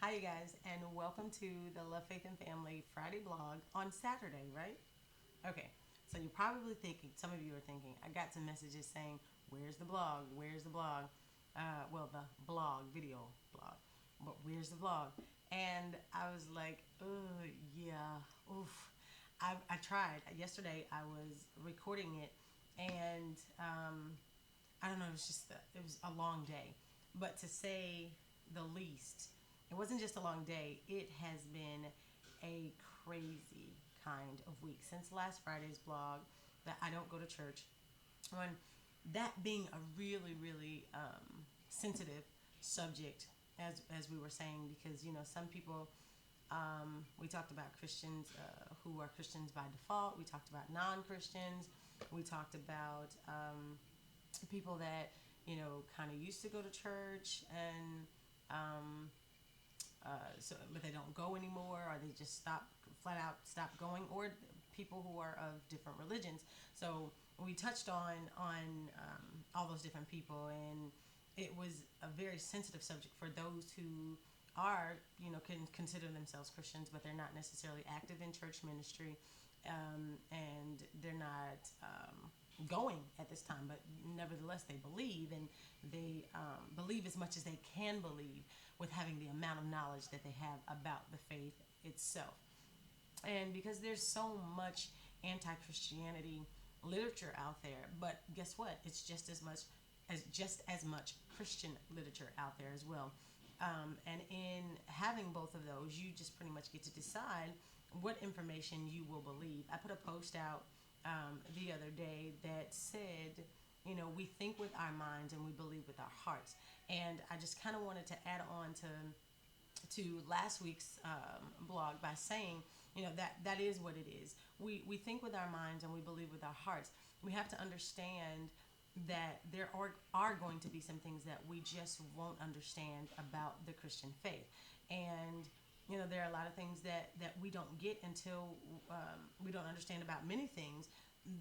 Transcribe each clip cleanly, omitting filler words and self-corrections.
Hi, you guys, and welcome to the Love, Faith, and Family Friday blog on Saturday, right? Okay, so you're probably thinking, some of you are thinking, I got some messages saying, where's the blog? Where's the blog? The blog, video blog, but where's the vlog? And I was like, oh, yeah, oof. I tried. Yesterday I was recording it, and I don't know, it was a long day. But to say the least, it wasn't just a long day, it has been a crazy kind of week. Since last Friday's blog, that I don't go to church, on that being a really, really sensitive subject, as we were saying, because some people, we talked about Christians who are Christians by default. We talked about non-Christians. We talked about people that kind of used to go to church, and um, but they don't go anymore, or they just flat out stop going, or people who are of different religions. So we touched on all those different people, and it was a very sensitive subject for those who are, can consider themselves Christians, but they're not necessarily active in church ministry, and they're not going at this time, but nevertheless they believe, and they believe as much as they can believe with having the amount of knowledge that they have about the faith itself. And because there's so much anti-Christianity literature out there, but guess what? It's just as much Christian literature out there as well. And in having both of those, you just pretty much get to decide what information you will believe. I put a post out the other day that said, we think with our minds and we believe with our hearts. And I just kind of wanted to add on to last week's blog by saying, that is what it is. We think with our minds and we believe with our hearts. We have to understand that there are going to be some things that we just won't understand about the Christian faith. And there are a lot of things that we don't get until we don't understand about many things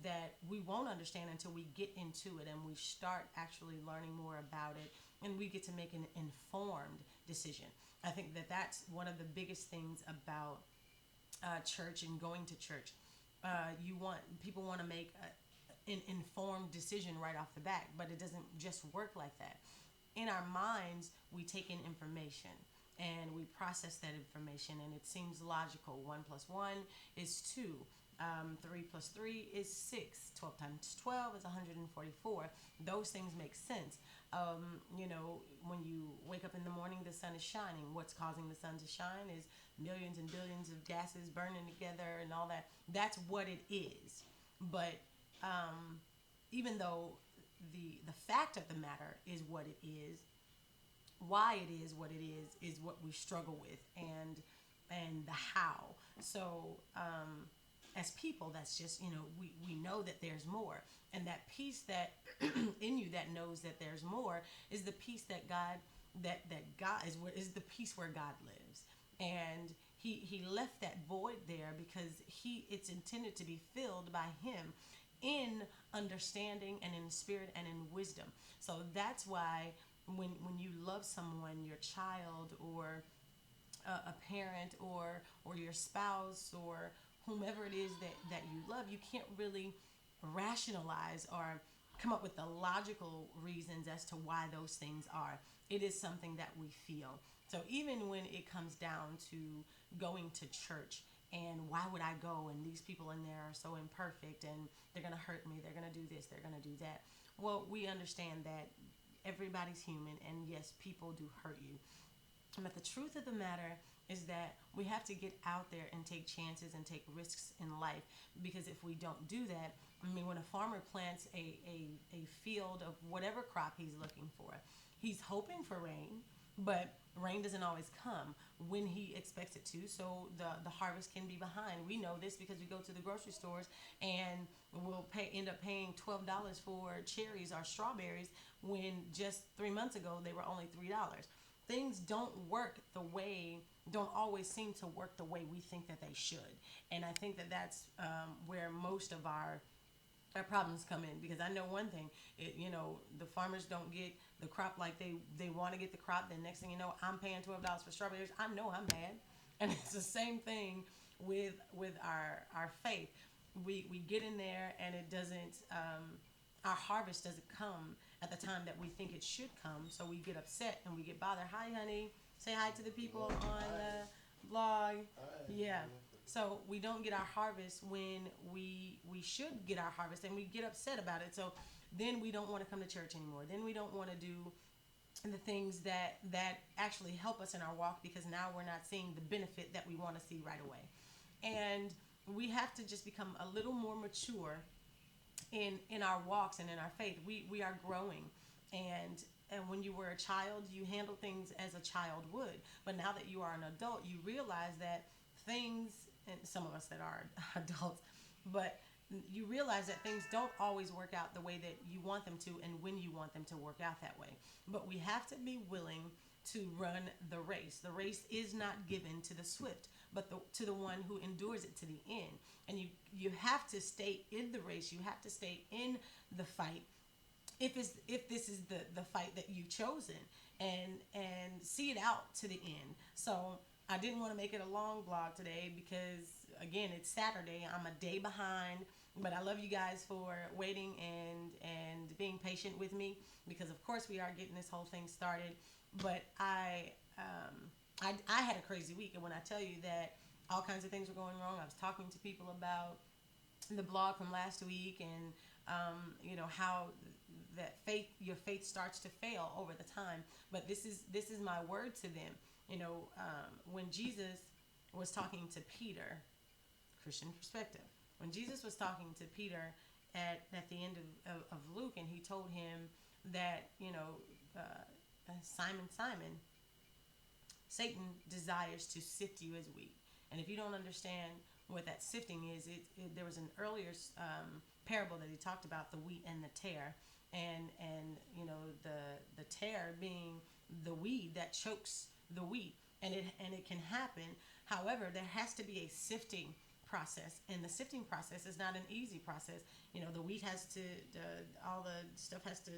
that we won't understand until we get into it and we start actually learning more about it, and we get to make an informed decision. I think that that's one of the biggest things about church and going to church. You want People want to make an informed decision right off the bat, but it doesn't just work like that. In our minds, we take in information and we process that information, and it seems logical. One plus one is two. Three plus three is six. 12 times 12 is 144. Those things make sense. When you wake up in the morning, the sun is shining. What's causing the sun to shine is millions and billions of gases burning together and all that. That's what it is. But even though the fact of the matter is what it is, why it is what it is what we struggle with, and the how. So as people, that's just, we know that there's more, and that peace that in you that knows that there's more is the peace that God is the peace where God lives. And he left that void there because he it's intended to be filled by him in understanding and in spirit and in wisdom. So that's why when you love someone, your child, or a parent, or your spouse, or whomever it is that you love, you can't really rationalize or come up with the logical reasons as to why those things are. It is something that we feel. So even when it comes down to going to church, and why would I go, and these people in there are so imperfect, and they're going to hurt me, they're going to do this, they're going to do that. Well, we understand that everybody's human, and yes, people do hurt you. But the truth of the matter is that we have to get out there and take chances and take risks in life. Because if we don't do that, I mean, when a farmer plants a field of whatever crop he's looking for, he's hoping for rain, but rain doesn't always come when he expects it to. So the harvest can be behind. We know this because we go to the grocery stores, and end up paying $12 for cherries or strawberries when just 3 months ago they were only $3. Things don't always seem to work the way we think that they should. And I think that that's where most of our our problems come in. Because I know one thing, the farmers don't get the crop like they want to get the crop. Then next thing you know, I'm paying $12 for strawberries. I know I'm mad. And it's the same thing with our faith. We get in there and it doesn't, our harvest doesn't come at the time that we think it should come. So we get upset and we get bothered. Hi, honey. Say hi to the people on the blog. Yeah. So we don't get our harvest when we should get our harvest, and we get upset about it. So then we don't want to come to church anymore. Then we don't want to do the things that actually help us in our walk, because now we're not seeing the benefit that we want to see right away. And we have to just become a little more mature in our walks and in our faith. We are growing, and when you were a child, you handle things as a child would. But now that you are an adult, you realize that things, and some of us that are adults, but you realize that things don't always work out the way that you want them to and when you want them to work out that way. But we have to be willing to run the race. The race is not given to the swift, but to the one who endures it to the end. And you have to stay in the race. You have to stay in the fight if this is the fight that you've chosen, and see it out to the end. So I didn't want to make it a long vlog today because, again, it's Saturday. I'm a day behind, but I love you guys for waiting and being patient with me, because of course we are getting this whole thing started. But I had a crazy week, and when I tell you that all kinds of things were going wrong, I was talking to people about the blog from last week, and how that your faith starts to fail over the time. But this is my word to them. When Jesus was talking to Peter, Christian perspective, when Jesus was talking to Peter at the end of Luke, and he told him that, Simon, Simon, Satan desires to sift you as wheat. And if you don't understand what that sifting is, there was an earlier parable that he talked about, the wheat and the tare, and the tare being the weed that chokes the wheat, and it can happen. However, there has to be a sifting process, and the sifting process is not an easy process. The wheat has to, all the stuff has to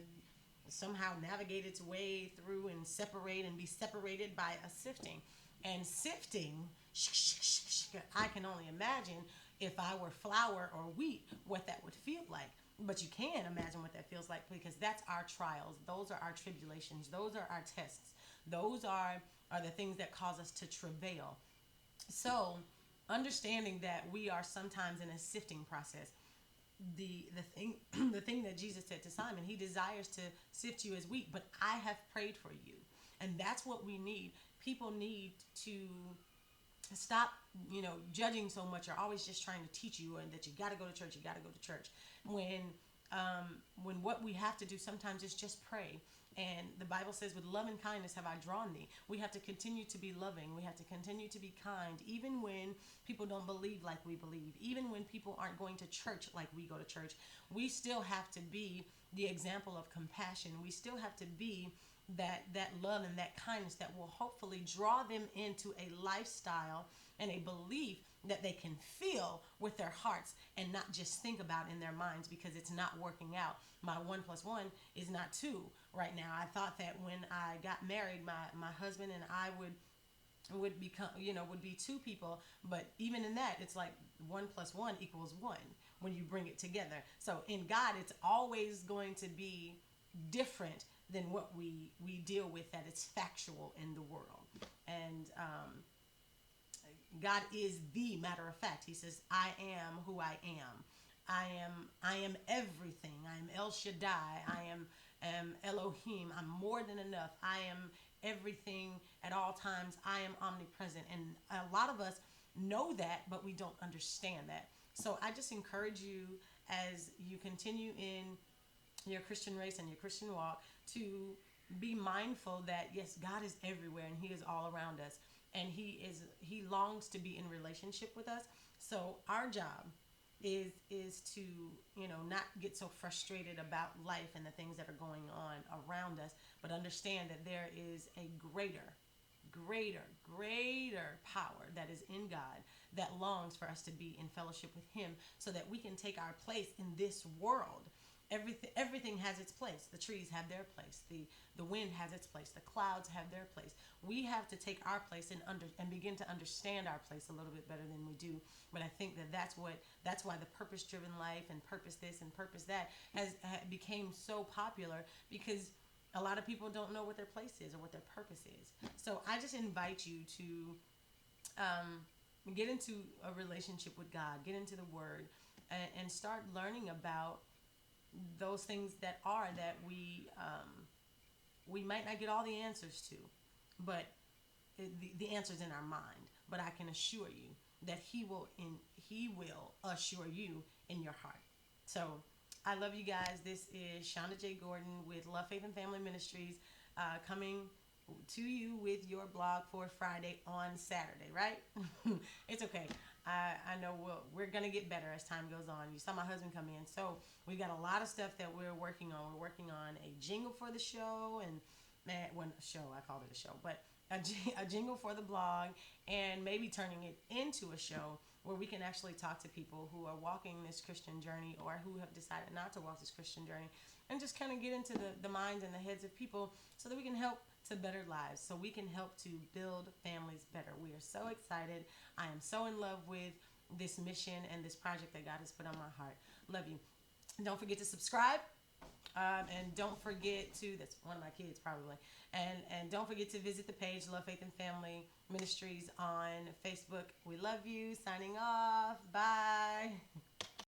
somehow navigate its way through and separate and be separated by a sifting. And sifting, I can only imagine if I were flour or wheat, what that would feel like. But you can imagine what that feels like, because that's our trials. Those are our tribulations. Those are our tests. Those are the things that cause us to travail. So, understanding that we are sometimes in a sifting process. The thing that Jesus said to Simon, he desires to sift you as wheat, but I have prayed for you. And that's what we need. People need to stop, judging so much, or always just trying to teach you and that you got to go to church, when what we have to do sometimes is just pray. And the Bible says, with love and kindness have I drawn thee. We have to continue to be loving. We have to continue to be kind, even when people don't believe like we believe, even when people aren't going to church like we go to church. We still have to be the example of compassion. We still have to be that love and that kindness that will hopefully draw them into a lifestyle and a belief that they can feel with their hearts and not just think about in their minds, because it's not working out. My 1 + 1 is not 2 right now. I thought that when I got married, my husband and I would become, would be 2 people, but even in that, it's like 1 + 1 = 1 when you bring it together. So in God, it's always going to be different than what we deal with, that it's factual in the world. And God is the matter of fact. He says, I am who I am. I am everything. I am El Shaddai. I am Elohim. I'm more than enough. I am everything at all times. I am omnipresent. And a lot of us know that, but we don't understand that. So I just encourage you, as you continue in your Christian race and your Christian walk, to be mindful that, yes, God is everywhere and he is all around us. And he longs to be in relationship with us. So our job is to, not get so frustrated about life and the things that are going on around us, but understand that there is a greater greater power that is in God that longs for us to be in fellowship with Him so that we can take our place in this world. Everything has its place. The trees have their place. The wind has its place. The clouds have their place. We have to take our place and begin to understand our place a little bit better than we do. But I think that's why the purpose driven life and purpose this and purpose that became so popular, because a lot of people don't know what their place is or what their purpose is. So I just invite you to get into a relationship with God, get into the Word, and start learning about those things that we might not get all the answers to, but the answers in our mind. But I can assure you that He will assure you in your heart. So I love you guys. This is Shonda J. Gordon with Love, Faith, and Family Ministries, coming to you with your blog for Friday on Saturday, right? It's okay. I know we're going to get better as time goes on. You saw my husband come in. So we've got a lot of stuff that we're working on. We're working on a jingle for the show, and I called it a show, but a jingle for the blog, and maybe turning it into a show where we can actually talk to people who are walking this Christian journey or who have decided not to walk this Christian journey, and just kind of get into the minds and the heads of people so that we can help to better lives, so we can help to build families better. We are so excited. I am so in love with this mission and this project that God has put on my heart. Love you. Don't forget to subscribe. And don't forget to, that's one of my kids probably, and don't forget to visit the page Love, Faith, and Family Ministries on Facebook. We love you. Signing off. Bye.